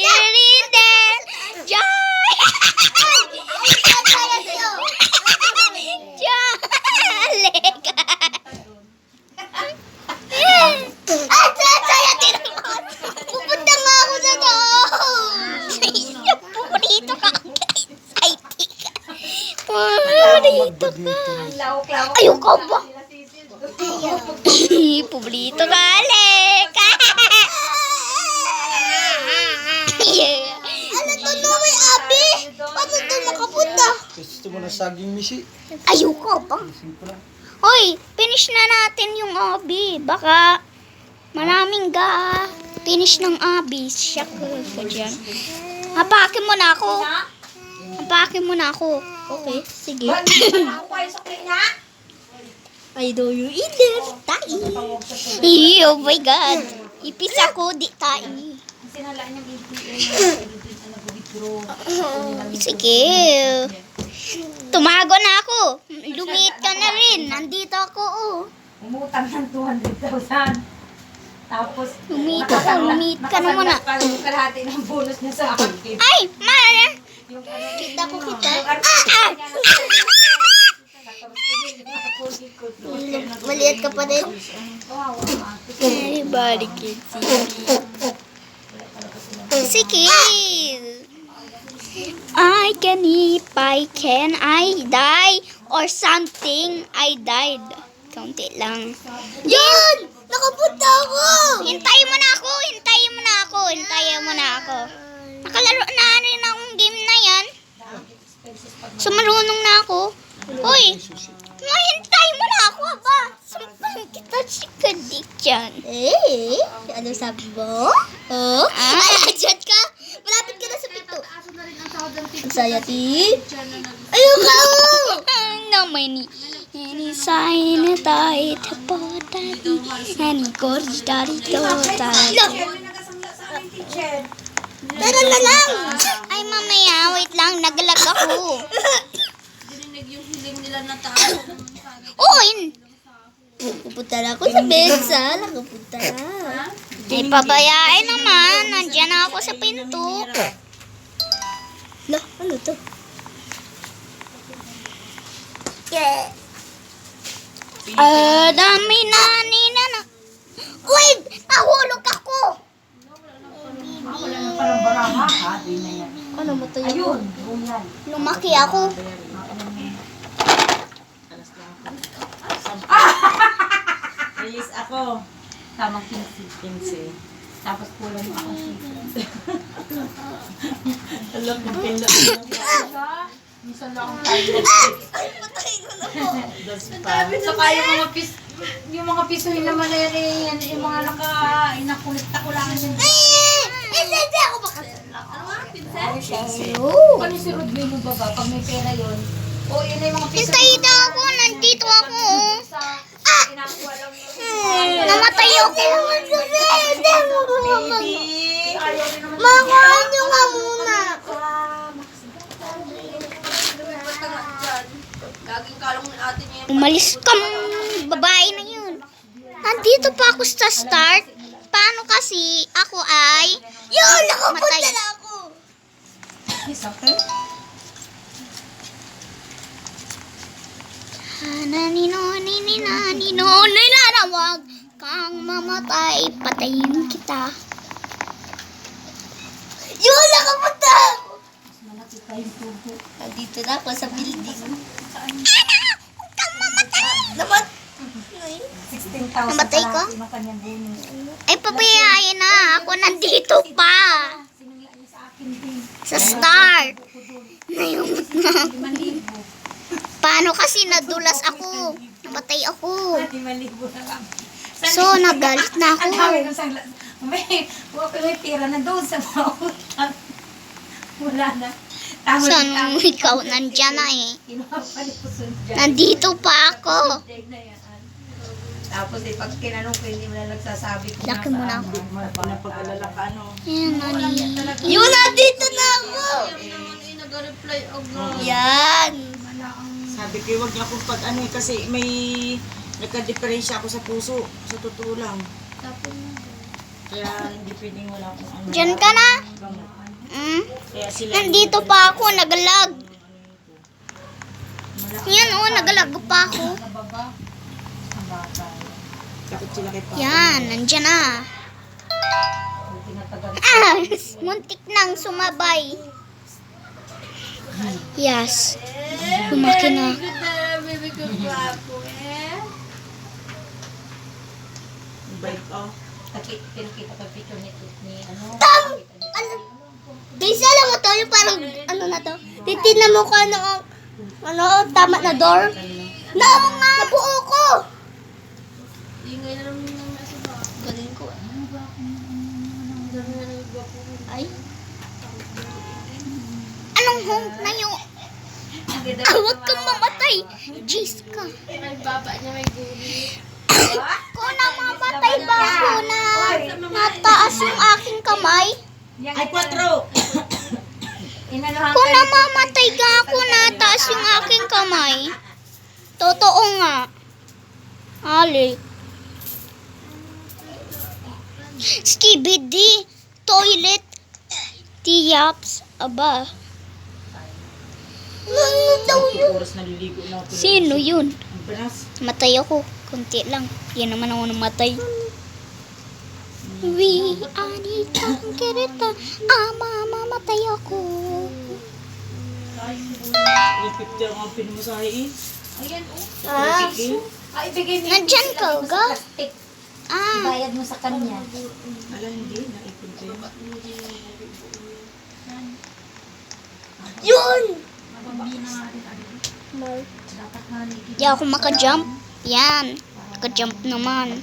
Surrender! Joy! Jolika! Saya tinanong! Pupunta nga ako sa doon! Pumurito ka! Excited ka! Pumurito ka! Ayaw ka ba? Pumurito ka! Leka! Ano to no, may abi? Paano to makapunta? Gusto mo na saging misi? Ayoko ba? Hoy, finish na natin yung abi. Baka maraming finish ng abi. Shock ka dyan. Hapakin mo na ako. Hapakin mo na ako. Okay, sige. I know you either. Tai. Oh my God. Ipis ako, di tai. Sige. Tumago na ako. Lumiit ka na rin. Nandito ako, oh. Umutang ng 200,000. Tapos, Lumiit ka na muna. Kalahati ng bonus niya sa akin. Ay, Mara. Kita ko kita. Maliit ka pa din. Everybody can see. Sige. I can if I can I die or something I died. Kaunti lang. Yun! Nakapunta ako! Hintayin mo na ako! Hintayin mo na ako! Hintayin mo na ako. Nakalaro na rin akong game na yan. So marunong na ako. Hoy! Hintayin mo na ako ba? Sampang kita si Kadik dyan. Ano sabi mo? Oh? Ay, dyan ka? Malapit ka na sa pito. Anxiety? Ayaw ka! Namay ni sign na tayo tapotay. Ani gorge dari totay. Tara na lang! Ay, mamaya, wait lang. Nagalag ako. Dininig yung hiling nila na tao. Uy! Pupunta na ako sa bensa. Nakapunta na. Ay, pabayain naman. Nandiyan na ako sa pinto. Lah, ano to? Yeah. Dami na na. Uy! Nahulog ako! Wala na parang baraha, ha? Di na yan. Ano mo to Ayun, yan. Lumaki ako. Release ako. Tamang 15. Tapos kulang mo ako. Alam mo, pila. Minsan lang ang tayo. So kaya yung mga pisuhin naman na yan, yung mga inakulit ko lang yun. Hindi ako baka. Ano nga, pinsel? Hello. Ano si Rodwin yung baba? Pag may pera yun. O, yun na yung mga piso. Hintayin na ako. Nandito ako. Sa inakuha lang yun. Namatay ako. Hindi mo Baby! Ayaw rin naman. Makain nyo nga muna. Laging kalong natin niya. Umalis ka, babae na yun. Nandito pa ako sa start. Paano kasi ako ay... Yun! Nakapunta na ako! Yes, okay? Nanawag kang mamatay, patayin kita. Yun! Nakapunta ako! Malaki pa yung tubo. Nandito na ako sa building. Huwag kang mamatay! Namat... 16,000 Namatay ka? Yung kanyang bonus. Ay, papayain na. Ako nandito pa. Sinangla niya sa akin din. Sa start. Nayumot na. 5,000. Paano kasi nadulas ako? Namatay ako. 5,000 na lang. So, nagalit na ako. Ang dami ng sangla. May tira na doon sa mga utang. Wala na. So, nung ikaw nandyan na eh. Kinuha pa ni Pusun dyan. Nandito pa ako. Tapos pag kinanong ko, hindi mo na nagsasabi kung Laki mo na ako. Pinapag-alala ka, ano? Ayan, nani. Yun, nandito na ako. Nag-reply agad. Yan. Sabi ko, huwag niya akong pag ano eh, kasi may nagka-diferensya ako sa puso. Sa totoo lang. Kaya hindi pwedeng wala akong ano. Diyan ka na. Gamot. sila. Nandito pa ako, nagalag. Yan oh, nagalag pa ako. Nababa. Ang bagay. Takot sila kay Papa. Yan, nandyan na. Tinatagal. Ah, muntik nang sumabay. Yes. Lumaki na. Bait oh. Pinakita ko picture ni ano. Bisa lang mo to, yung parang, ano na to? Titignan mo kung ano, tama na door. Nabuo ko! Galing ko. Ay. Anong honk na yun? Huwag kang mamatay. Jeez ka. Kung namamatay ba ako na nataas yung aking kamay? Ay, 4! Inanuhan Kung namamatay ka ako nataas yung aking kamay. Totoo nga. Ali. Skibidi. Toilet. Tiyaps. Aba. Ano daw yun? Oras naliligo na ako. Sino yun? Ang banas. Matay ako. Kunti lang. Yan naman ako namatay. Anita, kirita. Mamatay ako. Yung 50 ang pinumasahe eh. Ayan, oh. Sige. Ibigay mo Nandyan ka, sa ga? plastic. Ah. Bayad mo sa kanya. Ala, hindi. Naipon ko yun. Yun! Dapat nga ni Di ako makajump. Yan. Nakajump naman.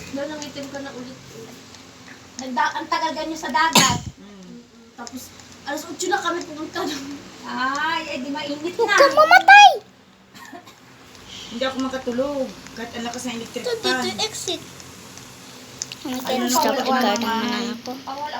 Doon ang itim ka na ulit. Ang tagal ganyan sa dagat. Tapos, alas 8 na kami pumunta doon. Ay, di mainit Huwag na. kang mamatay! Hindi ako makatulog. Kahit ang lakas ng electric Ito, fan. dito exit. Oh my God, stop recording na ako. Pawala